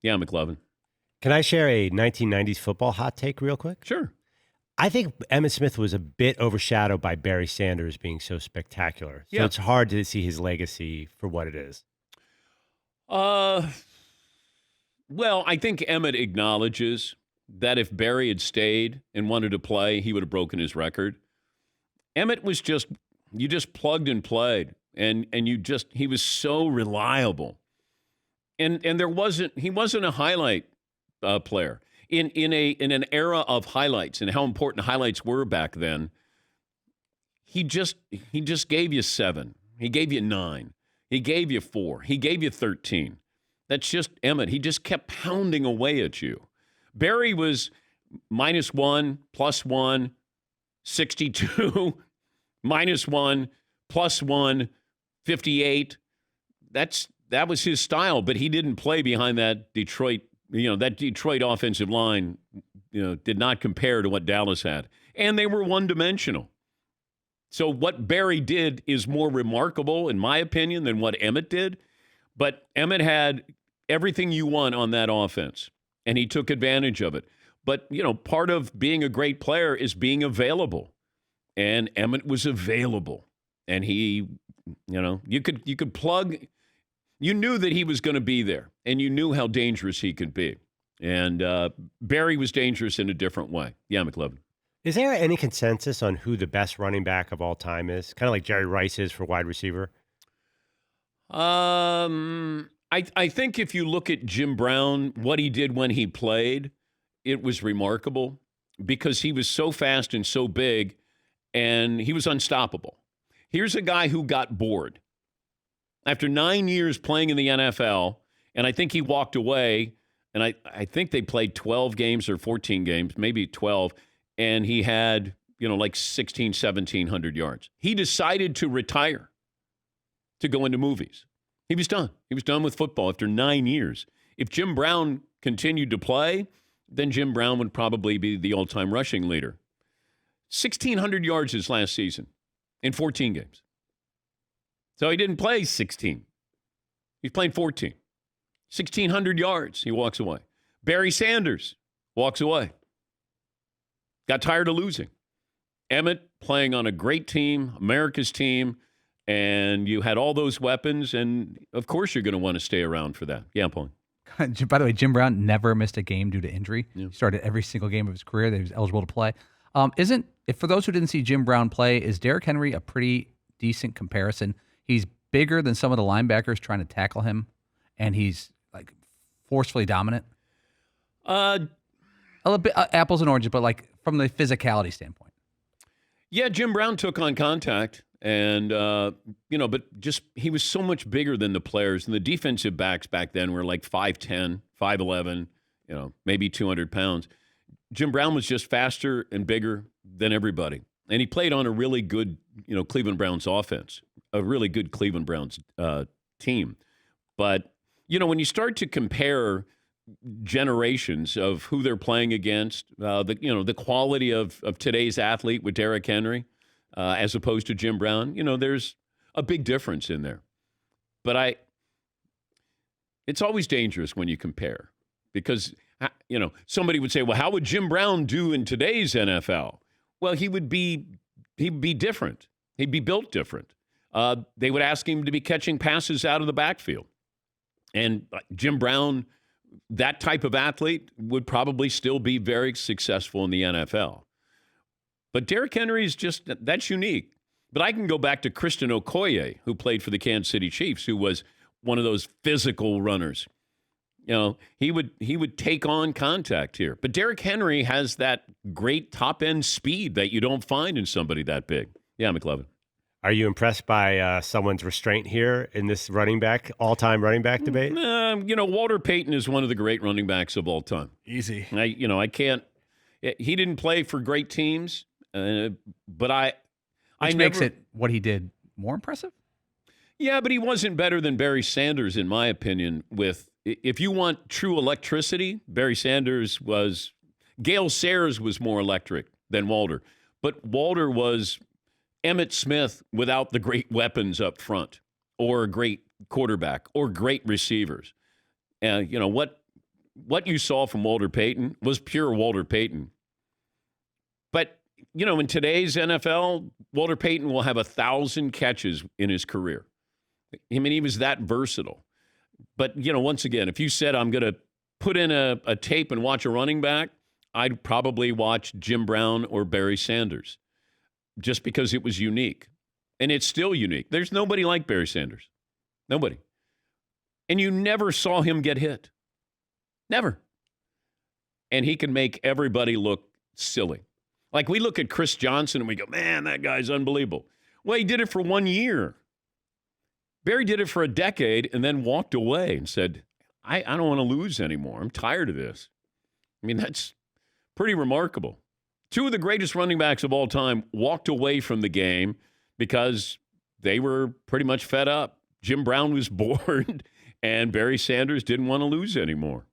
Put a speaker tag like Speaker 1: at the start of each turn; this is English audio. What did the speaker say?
Speaker 1: Yeah, McLovin.
Speaker 2: Can I share a 1990s football hot take real quick?
Speaker 1: Sure.
Speaker 2: I think Emmitt Smith was a bit overshadowed by Barry Sanders being so spectacular. So
Speaker 1: Yeah.
Speaker 2: it's hard to see his legacy for what it is.
Speaker 1: Well, I think Emmett acknowledges that if Barry had stayed and wanted to play, he would have broken his record. Emmett was you just plugged and played, and he was so reliable. And he wasn't a highlight player. In an era of highlights and how important highlights were back then, he just gave you 7. He gave you 9. He gave you 4. He gave you 13. That's just Emmett. He just kept pounding away at you. Barry was -1, +1, 62, -1, +1, 58. That was his style, but he didn't play behind that Detroit. That Detroit offensive line, did not compare to what Dallas had. And they were one-dimensional. So what Barry did is more remarkable, in my opinion, than what Emmett did. But Emmett had everything you want on that offense, and he took advantage of it. But, part of being a great player is being available. And Emmett was available. And he, you could plug. You knew that he was going to be there, and you knew how dangerous he could be. And Barry was dangerous in a different way. Yeah, McLovin.
Speaker 2: Is there any consensus on who the best running back of all time is? Kind of like Jerry Rice is for wide receiver?
Speaker 1: I think if you look at Jim Brown, what he did when he played, it was remarkable because he was so fast and so big, and he was unstoppable. Here's a guy who got bored. After 9 years playing in the NFL, and I think he walked away, and I think they played 12 games or 14 games, maybe 12, and he had, like 1,700 yards. He decided to retire, to go into movies. He was done. He was done with football after 9 years. If Jim Brown continued to play, then Jim Brown would probably be the all-time rushing leader. 1,600 yards his last season in 14 games. So he didn't play 16. He's playing 14. 1,600 yards, he walks away. Barry Sanders walks away. Got tired of losing. Emmett playing on a great team, America's team, and you had all those weapons, and of course you're going to want to stay around for that. Yeah, Paul.
Speaker 3: By the way, Jim Brown never missed a game due to injury.
Speaker 1: Yeah.
Speaker 3: He started every single game of his career that he was eligible to play. For those who didn't see Jim Brown play, is Derrick Henry a pretty decent comparison? He's bigger than some of the linebackers trying to tackle him, and he's like forcefully dominant. A little bit apples and oranges, but like from the physicality standpoint.
Speaker 1: Yeah, Jim Brown took on contact, and but just he was so much bigger than the players, and the defensive backs back then were like 5'10", 5'11", maybe 200 pounds. Jim Brown was just faster and bigger than everybody, and he played on a really good, Cleveland Browns offense, a really good Cleveland Browns team. But when you start to compare generations of who they're playing against, the quality of today's athlete with Derrick Henry as opposed to Jim Brown, there's a big difference in there. But it's always dangerous when you compare because, somebody would say, well, how would Jim Brown do in today's NFL? Well, he'd be different. He'd be built different. They would ask him to be catching passes out of the backfield. And Jim Brown, that type of athlete, would probably still be very successful in the NFL. But Derrick Henry is that's unique. But I can go back to Christian Okoye, who played for the Kansas City Chiefs, who was one of those physical runners. He would take on contact here. But Derrick Henry has that great top-end speed that you don't find in somebody that big. Yeah, McLovin.
Speaker 2: Are you impressed by someone's restraint here in this all-time running back debate?
Speaker 1: Walter Payton is one of the great running backs of all time.
Speaker 3: Easy.
Speaker 1: I can't. He didn't play for great teams, but
Speaker 3: Which makes it what he did more impressive?
Speaker 1: Yeah, but he wasn't better than Barry Sanders, in my opinion. If you want true electricity, Barry Sanders was. Gale Sayers was more electric than Walter, but Walter was Emmitt Smith without the great weapons up front, or a great quarterback, or great receivers. What what you saw from Walter Payton was pure Walter Payton. But, in today's NFL, Walter Payton will have 1,000 catches in his career. I mean, he was that versatile. But, once again, if you said I'm going to put in a tape and watch a running back, I'd probably watch Jim Brown or Barry Sanders just because it was unique. And it's still unique. There's nobody like Barry Sanders. Nobody. And you never saw him get hit. Never. And he can make everybody look silly. Like we look at Chris Johnson and we go, man, that guy's unbelievable. Well, he did it for 1 year. Barry did it for a decade and then walked away and said, I don't want to lose anymore. I'm tired of this. I mean, that's pretty remarkable. Two of the greatest running backs of all time walked away from the game because they were pretty much fed up. Jim Brown was bored and Barry Sanders didn't want to lose anymore.